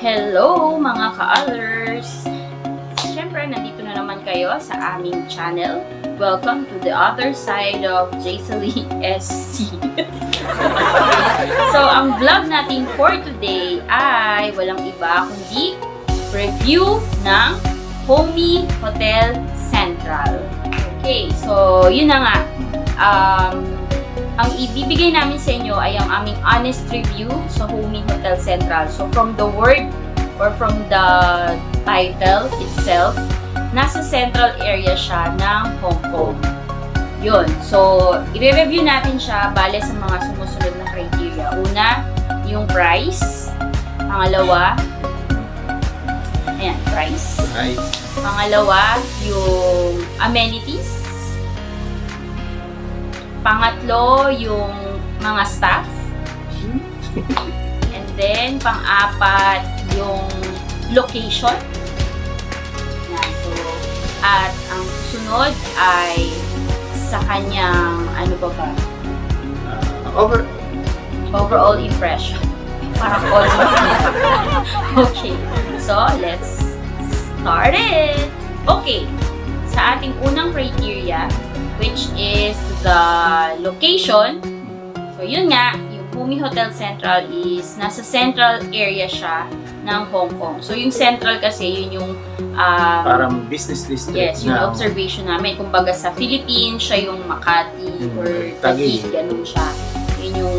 Hello mga ka-others! Siyempre, nandito na naman kayo sa aming channel. Welcome to the other side of Jaycely SC. So, ang vlog natin for today ay walang iba kundi review ng Homey Hotel Central. Okay, so yun na nga. Ang ibibigay namin sa inyo ay ang aming honest review sa Homey Hotel Central. So, from the word or from the title itself, nasa central area siya ng Hong Kong. Yun. So, i-review natin siya bale sa mga sumusunod na criteria. Una, yung price. Pangalawa, ayan, price. Pangalawa, yung amenities. Pangatlo, yung mga staff. And then, pang-apat, yung location. Yan, so, at ang sunod ay sa kanyang, ano ba ba? Overall impression. Parang all. Okay. So, let's start it. Okay. Sa ating unang criteria, which is the location. So, yun nga, yung Homey Hotel Central is nasa central area siya ng Hong Kong. So, yung central kasi, yun yung parang business district. Yes, yung observation namin. Kumbaga sa Philippines, siya yung Makati or Taguig, ganun siya. Yun yung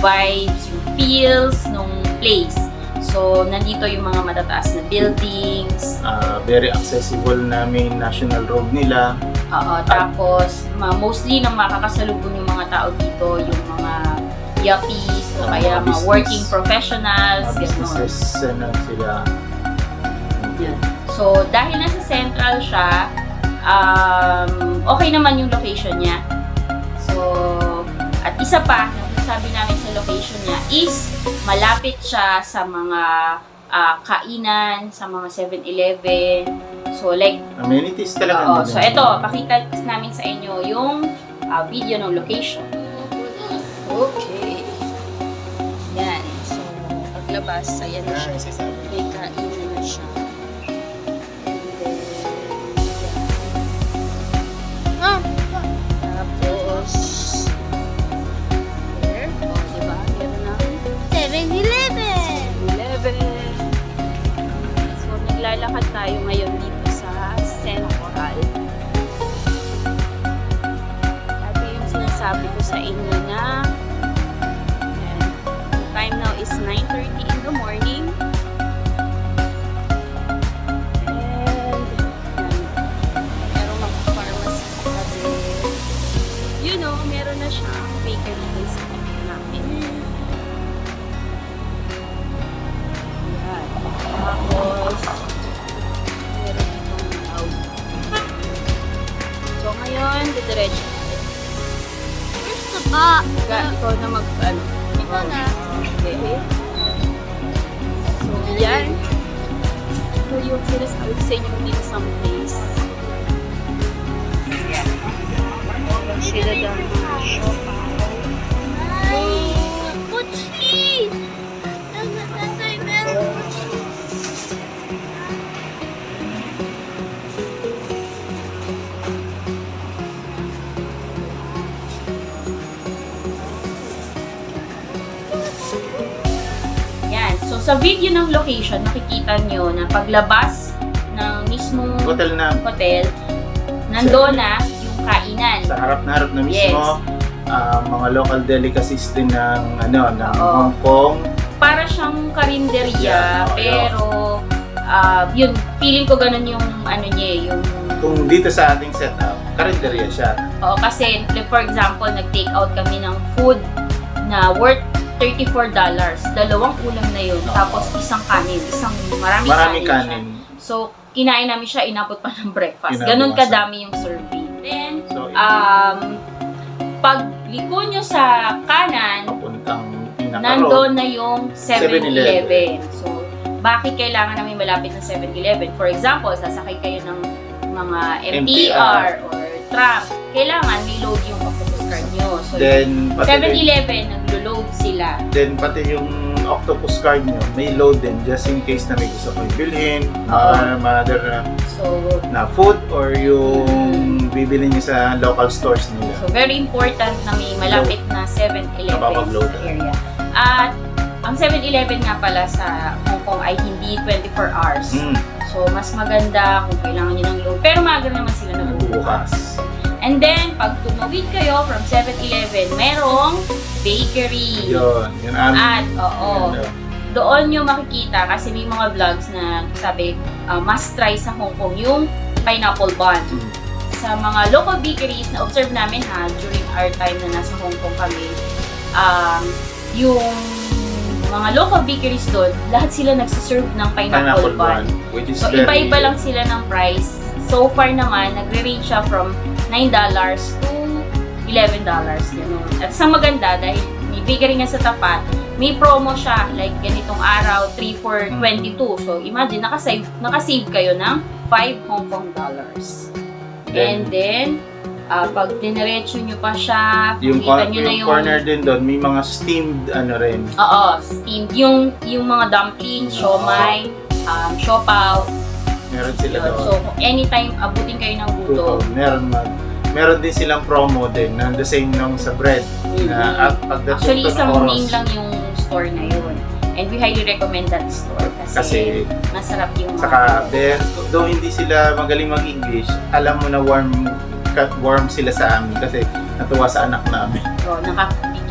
vibes, yung feels nung place. So, nandito yung mga matataas na buildings. Very accessible namin national road nila. Tapos, mostly nang makakasalubong yung mga tao dito, yung mga yuppies, o kaya mga working professionals, businesses na sila. Yan. So, dahil nasa central siya, okay naman yung location niya. So, at isa pa, sabi namin sa location niya is malapit siya sa mga kainan, sa mga 7-Eleven. So, like, amenities talaga. So, ito, pakita namin sa inyo yung video ng location. Okay. Yan. So, paglabas, ayan na siya. May kainan na siya. Tapos, here. O, diba? Meron na 7-Eleven! 7-Eleven. So, naglalakad tayo ngayon dito sa Central. Ito yung sinasabi ko sa inyo na yan. Time now is 9:30 in the morning. And yan. Merong mga pharmacy sa tabi. You know, meron na siyang bakery place sa tabi namin. Yan. Tapos, meron ditong tawag. So, ngayon, didiretso. Where's the box? Ikaw na mag-ano. Ikaw na. Okay. So, yan. Ito yung sinasabi sa inyo dito sa place. Sila daw mga shop. Ay, Gucci! Ay, meron Gucci. Yan. So, sa video ng location, makikita nyo na paglabas ng mismong Hotel na. hotel, nandoon na yung kainan. Sa harap na mismo, mga local delicacies din ng Hong Kong. Para siyang karinderya, Yeah, pero yun, feeling ko ganun yung ano niya, yung Kung dito sa ating setup, karinderya siya. kasi for example, nag-take out kami ng food na worth $34. Dalawang ulam na yun. Tapos isang kanin, maraming kanin. So, kinain namin siya, inabot pa ng breakfast. Ganun kadami yung serving. Then, So, pag liko nyo sa kanan, papuntang nandoon na yung 7-Eleven. So, bakit kailangan namin malapit ng 7-Eleven? For example, sasakay kayo ng mga MTR or tram. Kailangan may load yung octopus card nyo. So, Then, 7-Eleven, naglo-load sila. Then, pati yung octopus card nyo, may load din just in case na may gusto kayo bilhin, mother na food or yung bibili nyo sa local stores nila. So, very important na may malapit na 7-Eleven Napapag-load. sa area. At ang 7-Eleven nga pala sa Hong Kong ay hindi 24 hours. So, mas maganda kung kailangan nyo ng load. Pero maaga naman sila nagbubukas. And then, pag tumawid kayo from 7-Eleven, merong bakery. Yun amin. At, doon nyo makikita kasi may mga vlogs na sabi, must try sa Hong Kong yung pineapple bun. Sa mga local bakeries na observe namin during our time na nasa Hong Kong kami, yung mga local bakeries doon, lahat sila nagsiserve ng pineapple bun. So, iba-iba lang sila ng price. So far naman, nagre-range siya from $9 to $11. Ganun. At sa maganda, dahil may bakery nga sa tapat, may promo siya. Like, ganitong araw, 3 for 22. So, imagine, nakasave kayo ng 5 Hong Kong dollars. And then, pag diniretso nyo pa siya, yung kita nyo na yung corner din doon, may mga steamed rin. Oo, steamed. Yung mga dumplings, siomai, siopaw. Meron sila Yun. doon. So, kung anytime abutin kayo ng gutom, meron din silang promo din na the same nung sa bread. Na at pagdating actually, to ng isang oras, name lang yung store na yun. And we highly recommend that store kasi masarap yung saka though hindi sila magaling mag-English, alam mo na warm sila sa amin kasi natuwa sa anak namin. So,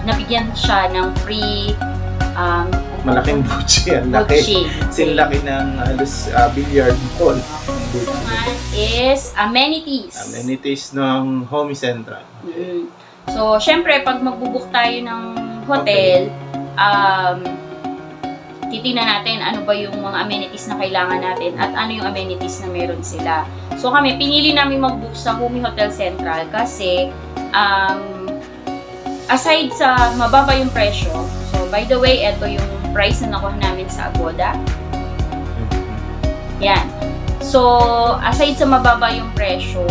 nabigyan siya ng free malaking buchi. Ang laki. Laki ng halos billiard ball. Ito naman is amenities. Amenities ng Homey Central. So, syempre, pag magbubook tayo ng hotel, titingnan natin ano ba yung mga amenities na kailangan natin at ano yung amenities na meron sila. So, kami, pinili namin mag-book sa Homey Hotel Central kasi aside sa mababa yung presyo, so, by the way, ito yung price na nakuha namin sa Agoda. Yan. So, aside sa mababa yung presyo,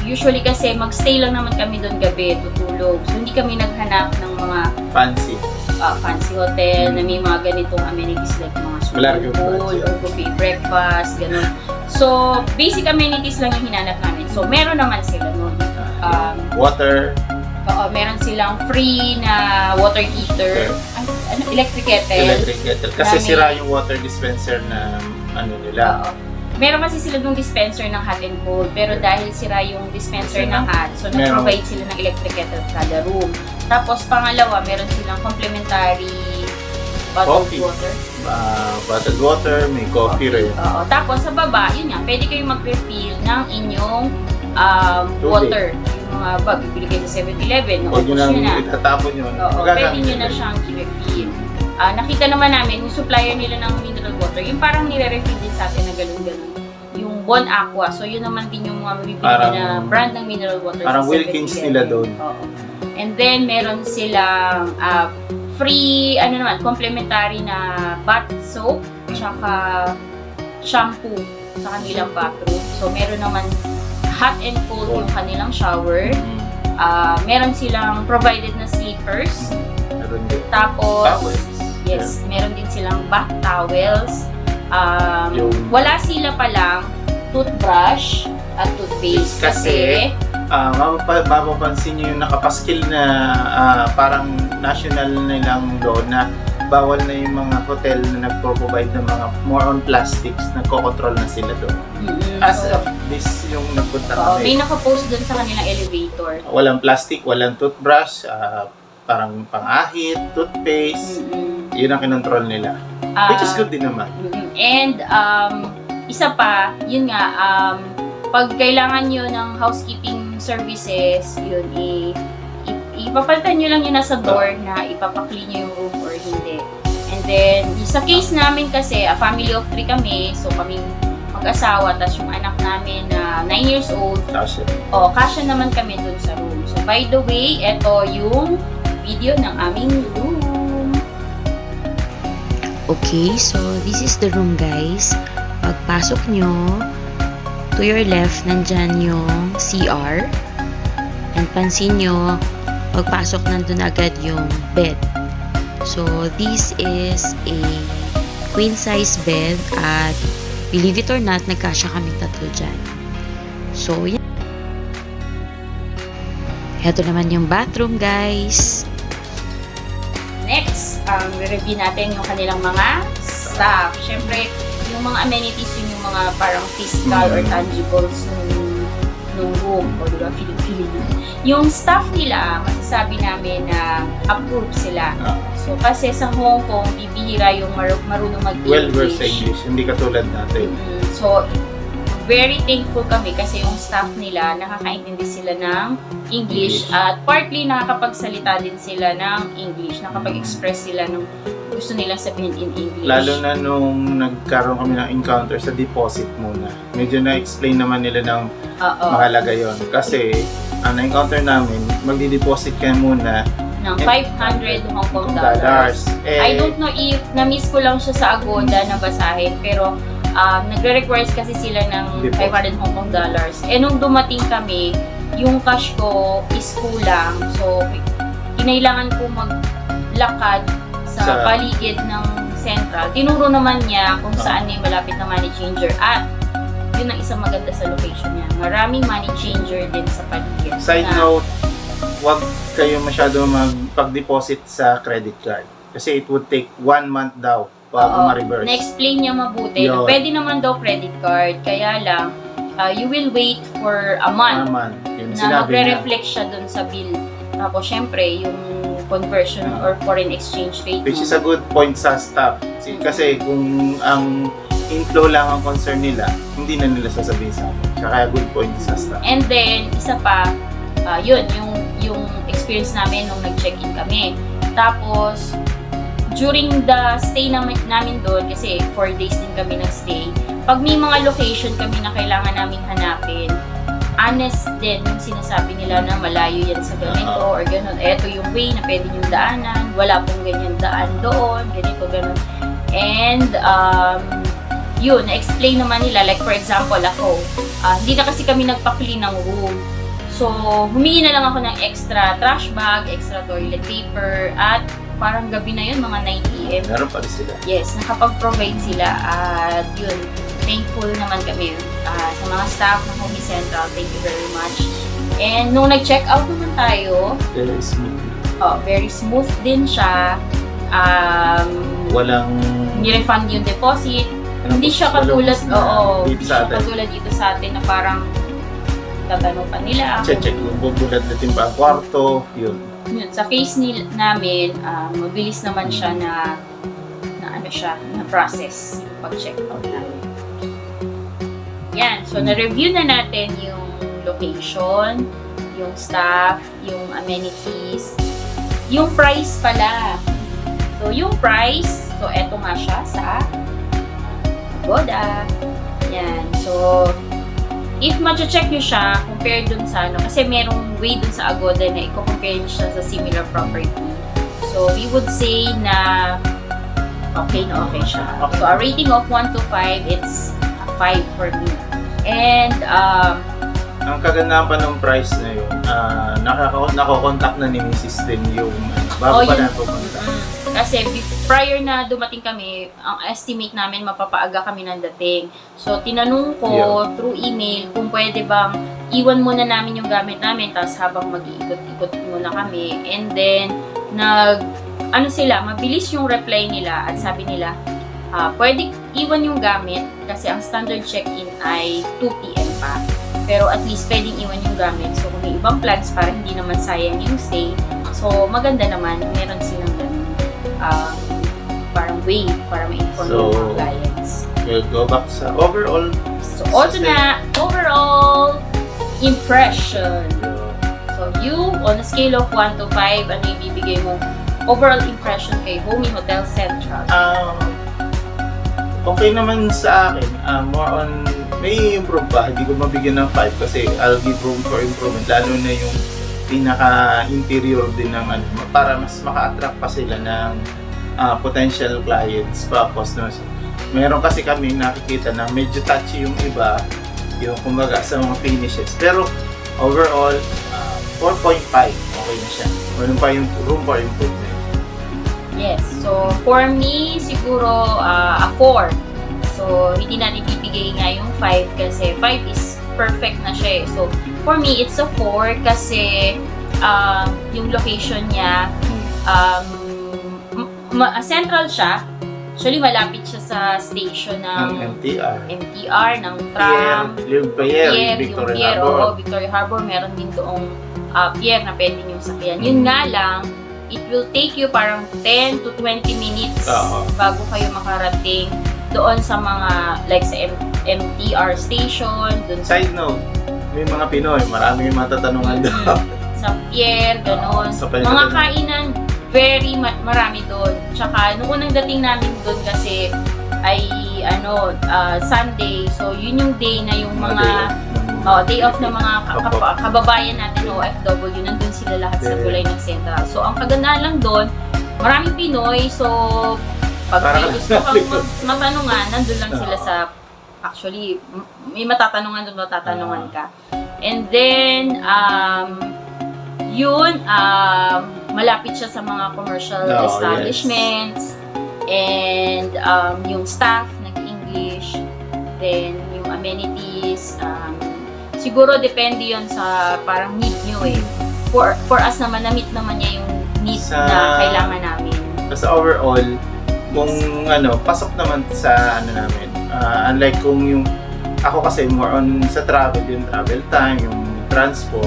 usually kasi magstay lang naman kami doon gabi, tutulog. So, hindi kami naghanap ng mga fancy hotel na may mga ganitong amenities like mga swimming pool or buffet breakfast, ganun. So, basic amenities lang yung hinanap namin. So, meron naman sila noon. Water. Meron silang free na water heater. Electric kettle. Kasi sira yung water dispenser na nila. Meron kasi sila ng dispenser ng hot and cold, pero dahil sira yung dispenser ng hot, so nag-provide sila ng electric kettle kada room. Tapos pangalawa, meron silang complimentary bottled water. Bottled water, may coffee rin. Tapos sa baba, yun nga, pwede kayong mag-refill ng inyong water. Yung mga bag, bibili kayo sa 7-Eleven, Huwag nyo nang itatapon yun. Pwede nyo na siyang i-refill. Nakita naman namin, yung supplier nila ng mineral water, yung parang nire-refill din sa atin na galon-galon. Yung Bon Aqua. So, yun naman din yung mga mabibili na brand ng mineral water. Parang Wilkins nila doon. And then, meron silang free, complimentary na bath soap, tsaka shampoo sa kanilang bathroom. So, meron naman hot and cold yung kanilang shower. Meron silang provided na sleepers. Tapos, yes, meron din silang bath towels. Wala sila palang toothbrush at toothpaste kasi mapapansin nyo yung nakapaskil na parang national nilang doon na bawal na yung mga hotel na nagpo-provide ng mga more on plastics, nagko-control na sila doon. As of this yung nagpunta kami. May nakapost doon sa kanilang elevator. Walang plastic, walang toothbrush, parang pang-ahit, toothpaste, yun ang kinontrol nila. Which is good din naman. And isa pa, yun nga, pag kailangan nyo ng housekeeping services, yun, ipapalitan nyo lang yun nasa door na ipapakli nyo yung room or hindi. And then, sa case namin kasi, a family of 3 kami, so kaming mag-asawa, tapos yung anak namin na 9 years old, kasya naman kami dun sa room. So, by the way, ito yung video ng aming room. Okay, so this is the room, guys. Pagpasok nyo, to your left, nandyan yung CR. And pansin nyo, pagpasok nandun agad yung bed. So, this is a queen size bed at believe it or not, nagkasya kaming tatlo dyan. So, yan. Ito naman yung bathroom, guys. Next, review natin yung kanilang mga staff. Siyempre, yung mga amenities, yun yung mga parang physical or tangibles nung room o diba, feeling. Yung staff nila, masasabi namin na approved sila. So, kasi sa Hong Kong, bibihira yung marunong mag-English. Well-versed sa English, hindi katulad natin. So, very thankful kami kasi yung staff nila, nakakaintindi sila ng English at partly nakakapagsalita din sila ng English, nakapag-express sila ng gusto nilang sabihin in English. Lalo na nung nagkaroon kami ng encounter sa deposit muna. Medyo na-explain naman nila ng mahalaga yon. Kasi, ang na-encounter namin, magdi-deposit ka muna ng 500 Hong Kong dollars. I don't know if na-miss ko lang siya sa Agoda na basahin, pero nagre-require kasi sila ng 500 Hong Kong dollars. Nung dumating kami, yung cash ko is kulang. So, kinailangan ko maglakad sa paligid ng Central. Tinuro naman niya kung saan may malapit na money changer at yun ang isang maganda sa location niya. Maraming money changer din sa paligid. Side note, huwag kayo masyado magpag-deposit sa credit card. Kasi it would take 1 month daw bago ma-reverse. Na-explain niya mabuti. Na pwede naman daw credit card. Kaya lang, you will wait for a month. Yun, Na magre-reflect siya dun sa bill. Tapos, syempre, yung conversion or foreign exchange rate. Which is a good point sa staff. Kasi kung ang inflow lang ang concern nila, hindi na nila sasabihin sa akin. Kaya good point sa staff. And then, isa pa, yun, yung experience namin nung nag-check-in kami. Tapos, during the stay namin doon, kasi 4 days din kami nag-stay, pag may mga location kami na kailangan namin hanapin, honest din yung sinasabi nila na malayo yan sa ganito or gano'n. Eto yung way na pwede yung daanan, wala pong ganyan daan doon, ganito, gano'n. And, yun, na-explain naman nila, like for example, ako, hindi na kasi kami nagpa-clean ng room. So, humingi na lang ako ng extra trash bag, extra toilet paper, at parang gabi na yun, mga 9 p.m. Meron pa rin sila. Yes, nakapag-provide sila at yun, thankful naman kami sa mga staff ng Homey Central. Thank you very much. And nung nag-check out naman tayo, Very smooth. Very smooth din siya. Walang Ni-refund yung deposit. Hindi siya katulad, dito sa atin. katulad dito sa atin na parang tatanong pa nila. Check kung bubulad natin ba ang kwarto, yun. Yun, sa case namin, mabilis naman siya na process yung pag-check out namin. Yan, so na-review na natin yung location, yung staff, yung amenities, yung price pala. So yung price, so eto nga siya sa Agoda. Yan, so if ma-check nyo siya, compare dun sa kasi merong way dun sa Agoda na i-compare nyo siya sa similar property. So, we would say na okay na okay siya. So, a rating of 1 to 5, it's a 5 for me. And, ang kagandahan pa ng price na yun, nako-contact na ni Mrs. din yung bago pa na pumunta. Kasi prior na dumating kami, ang estimate namin mapapaaga kami ng dating. So, tinanong ko through email kung pwede bang iwan muna namin yung gamit namin tapos habang mag-iikot-ikot muna kami. And then, mabilis yung reply nila at sabi nila, pwede iwan yung gamit kasi ang standard check-in ay 2 p.m. pa. Pero at least pwedeng iwan yung gamit. So, kung may ibang plans para hindi naman sayang yung stay, so maganda naman, meron silang parang way para ma-inform yung mga clients. We'll go back sa overall. So, overall impression. So, you, on a scale of 1 to 5, ano yung ibibigay mo overall impression kay Homey Hotel Central? Okay naman sa akin. More on, may improve pa. Hindi ko mabigyan ng 5 kasi I'll give room for improvement. Lalo na yung pinaka-interior din ng para mas maka-attract pa sila ng potential clients pa customers. Meron kasi kami nakikita na medyo touchy yung iba, yung kumbaga sa mga finishes. Pero overall, 4.5 okay na siya. Meron pa yung room for improvement. Yes. So, for me, siguro a 4. So, hindi natin bibigay nga yung 5 kasi 5 is perfect na siya eh. So, for me, it's a 4 kasi yung location niya, central siya. Actually, malapit siya sa station ng MTR, ng tram. Yung Pier, Victoria Harbor. Oo, Victoria Harbor. Meron din doong pier na pwede niyong sakyan. Yun nga lang, it will take you parang 10 to 20 minutes bago kayo makarating doon sa mga, like sa MTR station. Doon sa Side note, may mga Pinoy, marami yung matatanungan doon. sa pier, gano'n. Sa Mga kainan, very marami doon. Tsaka, nung unang dating namin doon kasi ay Sunday. So, yun yung day na yung mga day off ng mga kababayan natin OFW. Nandun sila lahat sa Tulay ng Central. So, ang kagandahan lang doon, maraming Pinoy. So, pag may gusto kang matanungan, nandun lang sila sa actually, may matatanungan doon, matatanungan ka. And then, malapit siya sa mga commercial establishments. And yung staff nag-English, then yung amenities, siguro depende yon sa parang need nyo eh. For us naman, na-meet naman niya yung need na kailangan namin. Sa overall, kung pasok naman sa namin, unlike kung yung, ako kasi more on sa travel, yung travel time, yung transpo,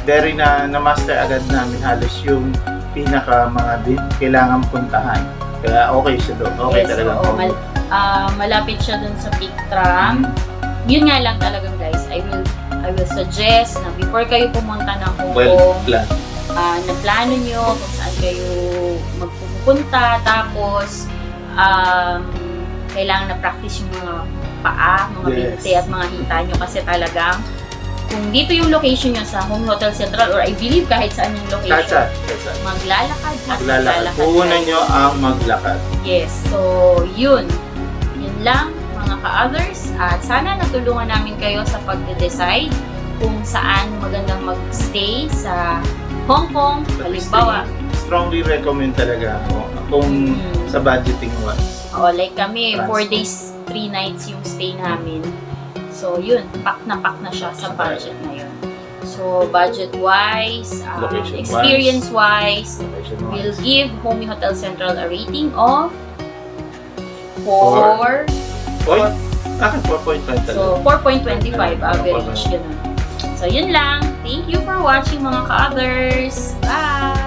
very na-master agad namin halos yung pinaka mga kailangan puntahan. Kaya okay siya doon. Okay yes, talaga. Oo, malapit siya doon sa peak tram. Yun nga lang talagang guys, I will suggest na before kayo pumunta ng Hong Kong, na plano nyo kung saan kayo magpupunta, tapos kailangan na practice yung mga paa, mga binte at mga hita nyo kasi talagang kung dito yung location nyo sa Home Hotel Central or I believe kahit saan yung location, maglalakad at maglalakad. Puhunan nyo ang maglakad. Yes. So, yun lang mga ka-others at sana natulungan namin kayo sa pag-decide kung saan magandang mag-stay sa Hong Kong. Halimbawa, strongly recommend talaga ako kung sa budgeting wise. Oo, like kami, 4 days, 3 nights yung stay namin. So, yun, pack na siya sa budget na yun. So, budget-wise, experience-wise, we'll give Homey Hotel Central a rating of 4. 4.5 talaga. So, 4.25 average, ganun. So, yun lang. Thank you for watching mga ka-others. Bye!